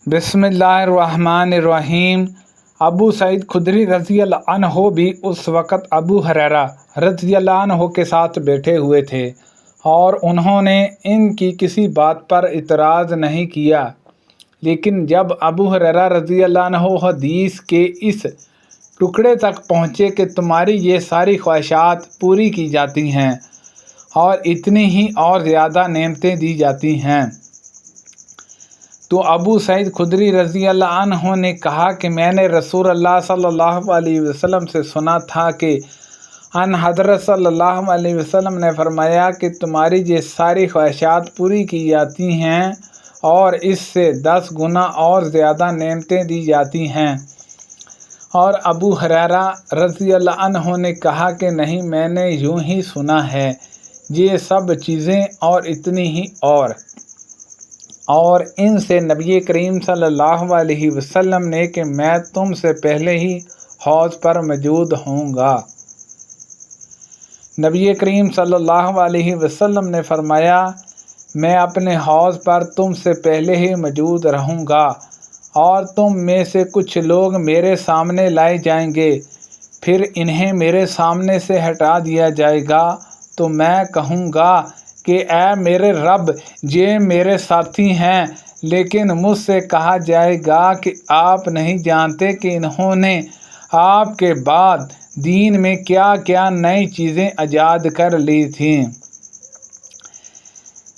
बिस्मिल्लाहिर्रहमानिर्रहीम। अबू सईद खुदरी रज़ी अल्लाह अन्हो भी उस वक़्त अबू हुरैरा रज़ी अल्लाह अन्हो के साथ बैठे हुए थे और उन्होंने इनकी किसी बात पर इतराज़ नहीं किया। लेकिन जब अबू हुरैरा रज़ी अल्लाह अन्हो हदीस के इस टुकड़े तक पहुँचे कि तुम्हारी ये सारी ख्वाहिशात पूरी की जाती हैं और इतनी ही और ज़्यादा नेमतें दी जाती हैं, तो अबू सईद खुदरी रज़ी अल्लाह अन्हो ने कहा कि मैंने रसूल अल्लाह सल्लल्लाहु अलैहि वसल्लम से सुना था कि हज़रत सल्लल्लाहु अलैहि वसल्लम ने फरमाया कि तुम्हारी ये सारी ख्वाहिशात पूरी की जाती हैं और इससे 10 गुना और ज़्यादा नेमतें दी जाती हैं। और अबू हुरैरा रज़ी अल्लाह अन्हो ने कहा कि नहीं, मैंने यूं ही सुना है, ये सब चीज़ें और इतनी ही और इनसे नबी करीम सल्लल्लाहु अलैहि वसल्लम ने कि मैं तुमसे पहले ही हौज़ पर मौजूद होऊंगा। नबी करीम सल्लल्लाहु अलैहि वसल्लम ने फरमाया, मैं अपने हौज़ पर तुमसे पहले ही मौजूद रहूँगा और तुम में से कुछ लोग मेरे सामने लाए जाएंगे, फिर इन्हें मेरे सामने से हटा दिया जाएगा तो मैं कहूँगा कि ऐ मेरे रब, ये मेरे साथी हैं। लेकिन मुझसे कहा जाएगा कि आप नहीं जानते कि इन्होंने आपके बाद दीन में क्या क्या नई चीज़ें ईजाद कर ली थीं।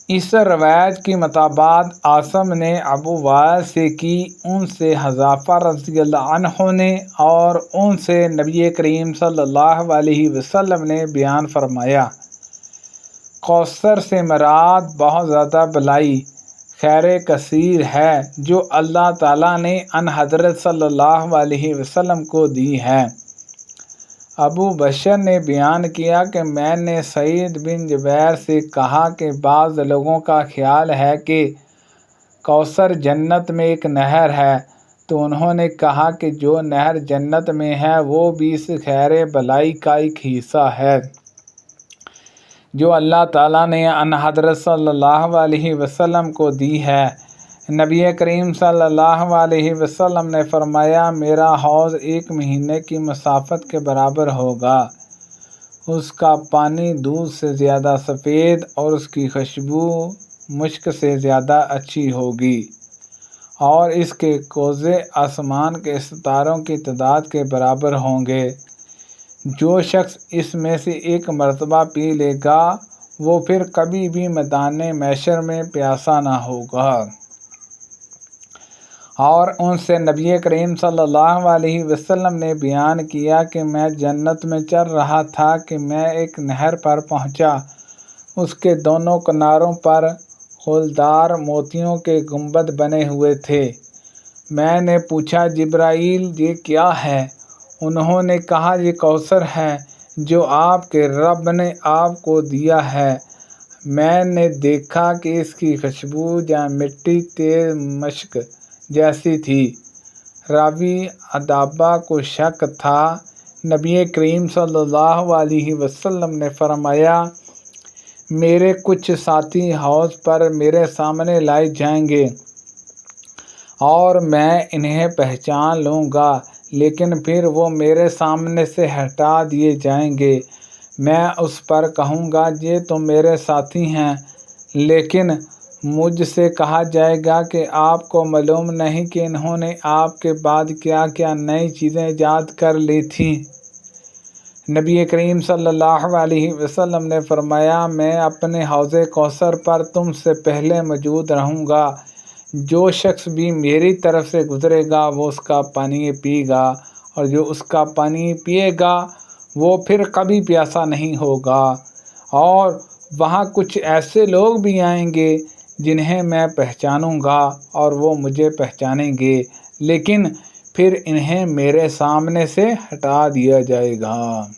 इस रवायत के मुताबिक आसम ने अबू वाइल से की, उनसे हज़ाफ़ा रज़ी अल्लाह अन्हो ने और उनसे नबी करीम सल्लल्लाहु अलैहि वसल्लम ने बयान फरमाया, कौसर से मुराद बहुत ज़्यादा भलाई खैर कसीर है जो अल्लाह ताला ने हज़रत सल्लल्लाहु अलैहि वसल्लम को दी है। अबू बशर ने बयान किया कि मैंने सईद बिन जुबैर से कहा कि बाज़ लोगों का ख्याल है कि कौसर जन्नत में एक नहर है, तो उन्होंने कहा कि जो नहर जन्नत में है वो भी इस खैर भलाई का एक हिस्सा है जो अल्लाह ताला ने हज़रत सल्लल्लाहु अलैहि वसल्लम को दी है। नबी करीम सल्लल्लाहु अलैहि वसल्लम ने फरमाया, मेरा हौज़ 1 महीने की मसाफत के बराबर होगा, उसका पानी दूध से ज़्यादा सफ़ेद और उसकी खुशबू मुश्क से ज़्यादा अच्छी होगी और इसके कोज़े आसमान के सितारों की तादाद के बराबर होंगे। जो शख्स इसमें से एक मरतबा पी लेगा वो फिर कभी भी मैदान महशर में प्यासा ना होगा। और उनसे नबी करीम सल्लल्लाहु अलैहि वसल्लम ने बयान किया कि मैं जन्नत में चल रहा था कि मैं एक नहर पर पहुंचा, उसके दोनों किनारों पर फूलदार मोतियों के गुंबद बने हुए थे। मैंने पूछा, जिब्राईल ये क्या है? उन्होंने कहा, ये कौसर है जो आपके रब ने आपको दिया है। मैंने देखा कि इसकी खुशबू या मिट्टी तेज मश्क जैसी थी। रावी अदाबा को शक था। नबी करीम सल्लल्लाहु अलैहि वसल्लम ने फरमाया, मेरे कुछ साथी हौज़ पर मेरे सामने लाए जाएंगे और मैं इन्हें पहचान लूँगा, लेकिन फिर वो मेरे सामने से हटा दिए जाएंगे। मैं उस पर कहूँगा, ये तो मेरे साथी हैं, लेकिन मुझसे कहा जाएगा कि आपको मालूम नहीं कि इन्होंने आपके बाद क्या क्या नई चीज़ें ईजाद कर ली थीं। नबी करीम सल्लल्लाहु अलैहि वसल्लम ने फरमाया, मैं अपने हौज़े कौसर पर तुमसे पहले मौजूद रहूँगा। जो शख्स भी मेरी तरफ से गुज़रेगा वो उसका पानी पिएगा और जो उसका पानी पिएगा वो फिर कभी प्यासा नहीं होगा। और वहाँ कुछ ऐसे लोग भी आएंगे जिन्हें मैं पहचानूंगा और वो मुझे पहचानेंगे, लेकिन फिर इन्हें मेरे सामने से हटा दिया जाएगा।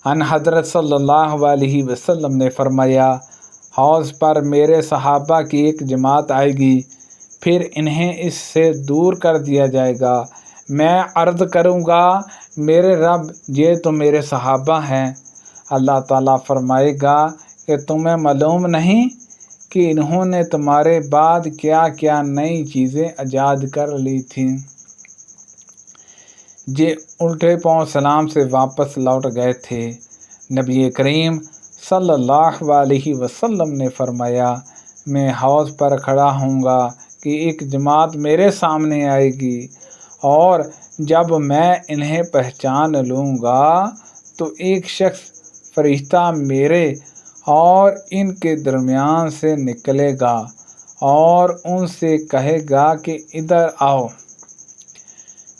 हज़रत सल्लल्लाहु अलैहि वसल्लम ने फरमाया, हौज़ पर मेरे सहाबा की एक जमात आएगी, फिर इन्हें इससे दूर कर दिया जाएगा। मैं अर्ज़ करूँगा, मेरे रब, ये तो मेरे सहाबा हैं। अल्लाह ताला फरमाएगा कि तुम्हें मालूम नहीं کہ انہوں نے تمہارے بعد کیا کیا نئی چیزیں ایجاد کر لی تھیں۔ یہ الٹے پاؤں سلام سے واپس لوٹ گئے تھے۔ نبی کریم صلی اللہ علیہ وسلم نے فرمایا، میں حوض پر کھڑا ہوں گا کہ ایک جماعت میرے سامنے آئے گی، اور جب میں انہیں پہچان لوں گا تو ایک شخص فرشتہ میرے اور ان کے درمیان سے نکلے گا اور ان سے کہے گا کہ ادھر آؤ۔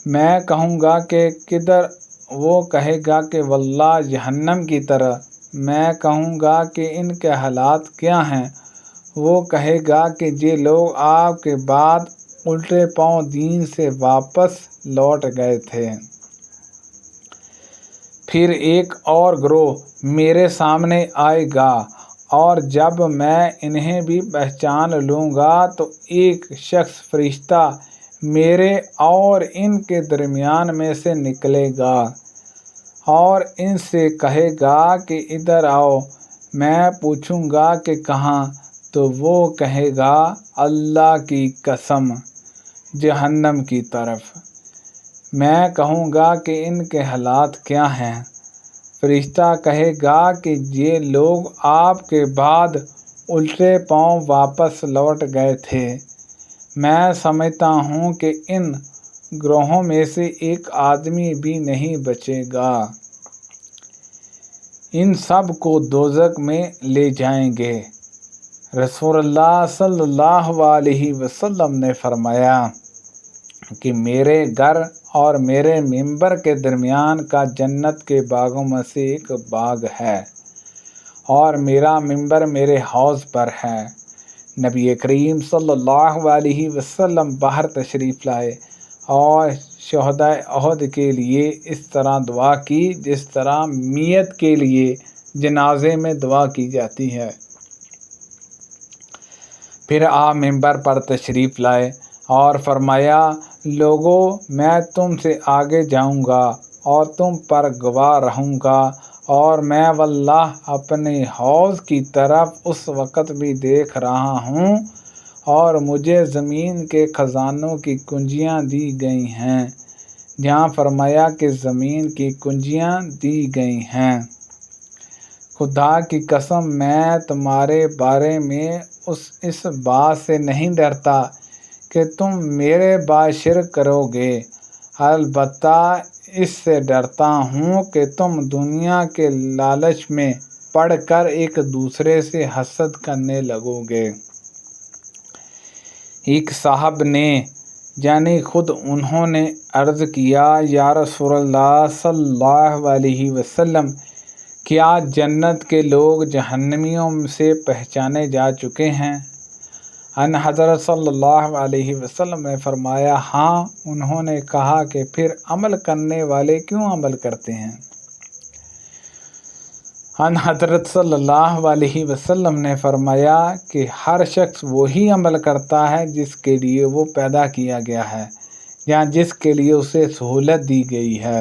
میں کہوں گا کہ کدھر؟ وہ کہے گا کہ واللہ جہنم کی طرف۔ میں کہوں گا کہ ان کے حالات کیا ہیں؟ وہ کہے گا کہ یہ لوگ آپ کے بعد الٹے پاؤں دین سے واپس لوٹ گئے تھے۔ پھر ایک اور گروہ میرے سامنے آئے گا، اور جب میں انہیں بھی پہچان لوں گا تو ایک شخص فرشتہ میرے اور ان کے درمیان میں سے نکلے گا اور ان سے کہے گا کہ ادھر آؤ۔ میں پوچھوں گا کہ کہاں؟ تو وہ کہے گا اللہ کی قسم جہنم کی طرف۔ میں کہوں گا کہ ان کے حالات کیا ہیں؟ فرشتہ کہے گا کہ یہ لوگ آپ کے بعد الٹے پاؤں واپس لوٹ گئے تھے۔ میں سمجھتا ہوں کہ ان گروہوں میں سے ایک آدمی بھی نہیں بچے گا۔ ان سب کو دوزخ میں لے جائیں گے۔ رسول اللہ صلی اللہ علیہ وسلم نے فرمایا کہ میرے گھر اور میرے ممبر کے درمیان کا جنت کے باغوں میں سے ایک باغ ہے، اور میرا ممبر میرے حوض پر ہے۔ نبی کریم صلی اللہ علیہ وسلم باہر تشریف لائے اور شہدائے احد کے لیے اس طرح دعا کی جس طرح میت کے لیے جنازے میں دعا کی جاتی ہے۔ پھر آپ ممبر پر تشریف لائے اور فرمایا، لوگو، میں تم سے آگے جاؤں گا اور تم پر گواہ رہوں گا، اور میں واللہ اپنے حوض کی طرف اس وقت بھی دیکھ رہا ہوں اور مجھے زمین کے خزانوں کی کنجیاں دی گئی ہیں۔ جہاں فرمایا کہ زمین کی کنجیاں دی گئی ہیں۔ خدا کی قسم میں تمہارے بارے میں اس بات سے نہیں ڈرتا کہ تم میرے بعد شرک کرو گے، البتہ اس سے ڈرتا ہوں کہ تم دنیا کے لالچ میں پڑ کر ایک دوسرے سے حسد کرنے لگو گے۔ ایک صاحب نے یعنی خود انہوں نے عرض کیا، یا رسول اللہ صلی اللہ علیہ وسلم، کیا جنت کے لوگ جہنمیوں سے پہچانے جا چکے ہیں؟ ان حضرت صلی اللہ علیہ وسلم نے فرمایا، ہاں۔ انہوں نے کہا کہ پھر عمل کرنے والے کیوں عمل کرتے ہیں؟ ان حضرت صلی اللہ علیہ وسلم نے فرمایا کہ ہر شخص وہی عمل کرتا ہے جس کے لیے وہ پیدا کیا گیا ہے یا جس کے لیے اسے سہولت دی گئی ہے۔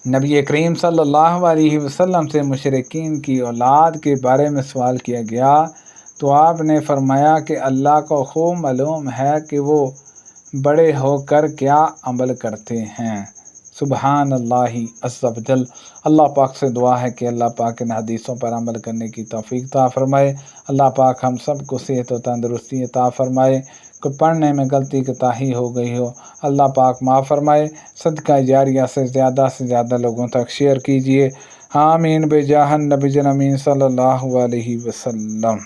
نبی کریم صلی اللہ علیہ وسلم سے مشرکین کی اولاد کے بارے میں سوال کیا گیا تو آپ نے فرمایا کہ اللہ کو خوب معلوم ہے کہ وہ بڑے ہو کر کیا عمل کرتے ہیں۔ سبحان اللہ عز و جل۔ اللہ پاک سے دعا ہے کہ اللہ پاک ان حدیثوں پر عمل کرنے کی توفیق عطا فرمائے۔ اللہ پاک ہم سب کو صحت و تندرستی عطا فرمائے۔ کوئی پڑھنے میں غلطی کوتاہی ہو گئی ہو، اللہ پاک معاف فرمائے۔ صدقہ جاریہ سے زیادہ لوگوں تک شیئر کیجیے۔ آمین بجاہ النبی الامین صلی اللہ علیہ وسلم۔